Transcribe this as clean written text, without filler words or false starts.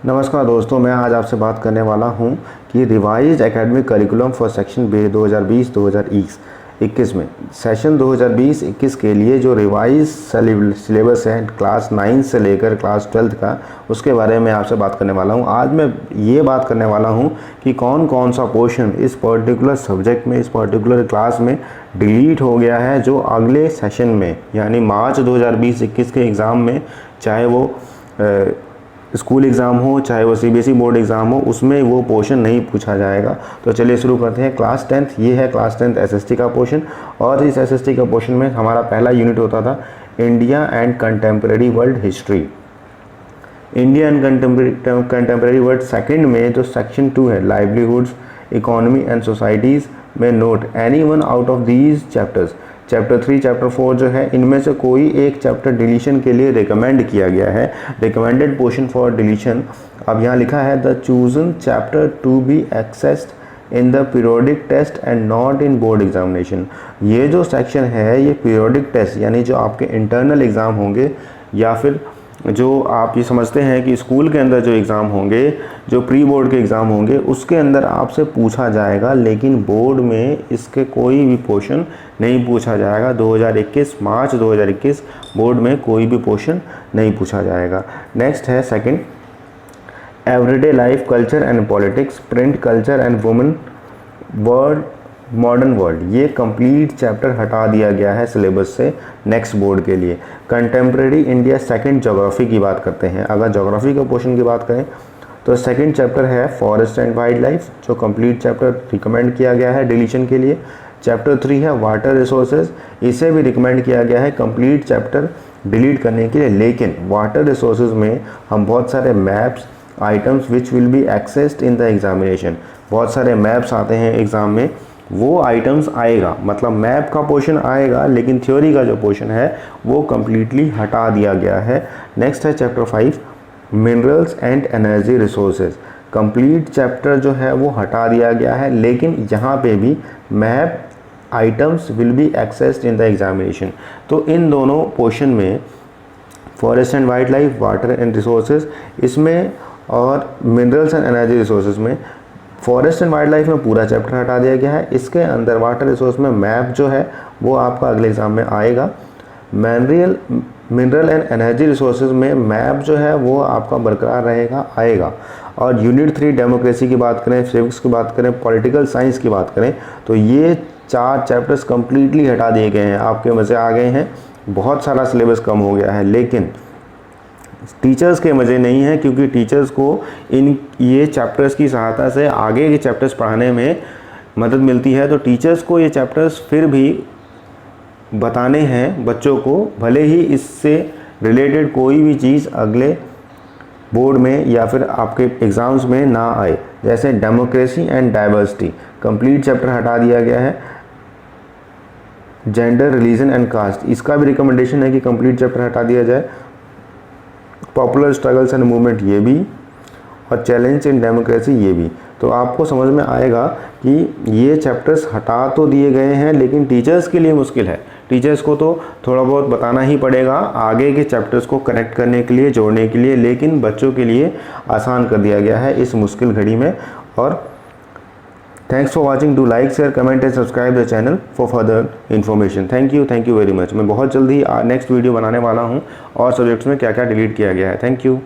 नमस्कार दोस्तों, मैं आज आपसे बात करने वाला हूं कि revised academic curriculum for section B 2020-2021 में सेशन 2020-21 के लिए जो रिवाइज सिलेबस है क्लास 9 से लेकर क्लास 12 का, उसके बारे में आपसे बात करने वाला हूं। आज मैं ये बात करने वाला हूं कि कौन कौन सा पोर्शन इस पर्टिकुलर सब्जेक्ट में, इस पर्टिकुलर क्लास में डिलीट हो गया है, जो अगले सेशन में यानी मार्च 2020-21 के एग्ज़ाम में, चाहे वो स्कूल एग्ज़ाम हो चाहे वो सीबीएसई बोर्ड एग्ज़ाम हो, उसमें वो पोर्शन नहीं पूछा जाएगा। तो चलिए शुरू करते हैं। क्लास 10th, ये है क्लास 10th एसएसटी का पोर्शन, और इस एसएसटी का पोर्शन में हमारा पहला यूनिट होता था India and contemporary world history. India and contemporary world second में जो सेक्शन 2 है लाइवलीहुड्स, इकोनॉमी एंड सोसाइटीज़ में note any one out of these chapters. Chapter 3, chapter 4 जो है, इनमें से कोई एक चैप्टर डिलीशन के लिए रिकमेंड किया गया है, रिकमेंडेड पोर्शन फॉर डिलीशन। अब यहाँ लिखा है the chosen chapter to be assessed in the periodic test and not in board examination. ये जो सेक्शन है ये पीरियोडिक टेस्ट यानी जो आपके इंटरनल एग्ज़ाम होंगे, या फिर जो आप ये समझते हैं कि स्कूल के अंदर जो एग्ज़ाम होंगे, जो प्री बोर्ड के एग्ज़ाम होंगे, उसके अंदर आपसे पूछा जाएगा, लेकिन बोर्ड में इसके कोई भी पोर्शन नहीं पूछा जाएगा। 2021 मार्च 2021 बोर्ड में कोई भी पोर्शन नहीं पूछा जाएगा। नेक्स्ट है second, everyday life, culture and politics, print culture and women, word, modern world. ये कंप्लीट चैप्टर हटा दिया गया है सिलेबस से नेक्स्ट बोर्ड के लिए। कंटेम्प्रेरी इंडिया सेकंड, ज्योग्राफी की बात करते हैं। अगर ज्योग्राफी का पोर्शन की बात करें तो सेकंड चैप्टर है फॉरेस्ट एंड वाइल्ड लाइफ, जो कंप्लीट चैप्टर रिकमेंड किया गया है डिलीशन के लिए। चैप्टर 3 है वाटर रिसोर्सेज, इसे भी रिकमेंड किया गया है कंप्लीट चैप्टर डिलीट करने के लिए। लेकिन वाटर रिसोर्सेज में हम बहुत सारे maps, items which will be assessed in the examination, बहुत सारे मैप्स आते हैं एग्ज़ाम में, वो आइटम्स आएगा, मतलब मैप का पोर्शन आएगा, लेकिन थ्योरी का जो पोर्शन है वो कम्प्लीटली हटा दिया गया है। नेक्स्ट है chapter 5, minerals and energy resources. Complete chapter जो है वो हटा दिया गया है, लेकिन यहाँ पे भी map items will be assessed in the examination. तो इन दोनों पोर्शन में forest and wild life, water and resources इसमें, और मिनरल्स एंड एनर्जी रिसोर्सेज में, फॉरेस्ट एंड वाइल्ड लाइफ में पूरा चैप्टर हटा दिया गया है। इसके अंदर वाटर रिसोर्स में मैप जो है वो आपका अगले एग्ज़ाम में आएगा। मिनरल एंड एनर्जी रिसोर्सेज में मैप जो है वो आपका बरकरार रहेगा, आएगा। और यूनिट 3 डेमोक्रेसी की बात करें, सिविक्स की बात करें, पॉलिटिकल साइंस की बात करें, तो ये 4 चैप्टर्स कम्प्लीटली हटा दिए गए हैं। आपके मज़े आ गए हैं, बहुत सारा सिलेबस कम हो गया है, लेकिन टीचर्स के मज़े नहीं हैं, क्योंकि टीचर्स को इन ये चैप्टर्स की सहायता से आगे के चैप्टर्स पढ़ाने में मदद मिलती है। तो टीचर्स को ये चैप्टर्स फिर भी बताने हैं बच्चों को, भले ही इससे रिलेटेड कोई भी चीज़ अगले बोर्ड में या फिर आपके एग्ज़ाम्स में ना आए। जैसे democracy and diversity, complete chapter हटा दिया गया है। जेंडर, रिलीजन एंड कास्ट, इसका भी रिकमेंडेशन है कि कंप्लीट चैप्टर हटा दिया जाए। पॉपुलर स्ट्रगल्स एंड मूवमेंट, ये भी, और चैलेंज इन डेमोक्रेसी, ये भी। तो आपको समझ में आएगा कि ये चैप्टर्स हटा तो दिए गए हैं, लेकिन टीचर्स के लिए मुश्किल है। टीचर्स को तो थोड़ा बहुत बताना ही पड़ेगा आगे के चैप्टर्स को कनेक्ट करने के लिए, जोड़ने के लिए, लेकिन बच्चों के लिए आसान कर दिया गया है इस मुश्किल घड़ी में। और thanks for watching, do like, share, comment and subscribe the channel for further information. Thank you very much. मैं बहुत जल्दी नेक्स्ट वीडियो बनाने वाला हूँ और सब्जेक्ट्स में क्या क्या डिलीट किया गया है। Thank you.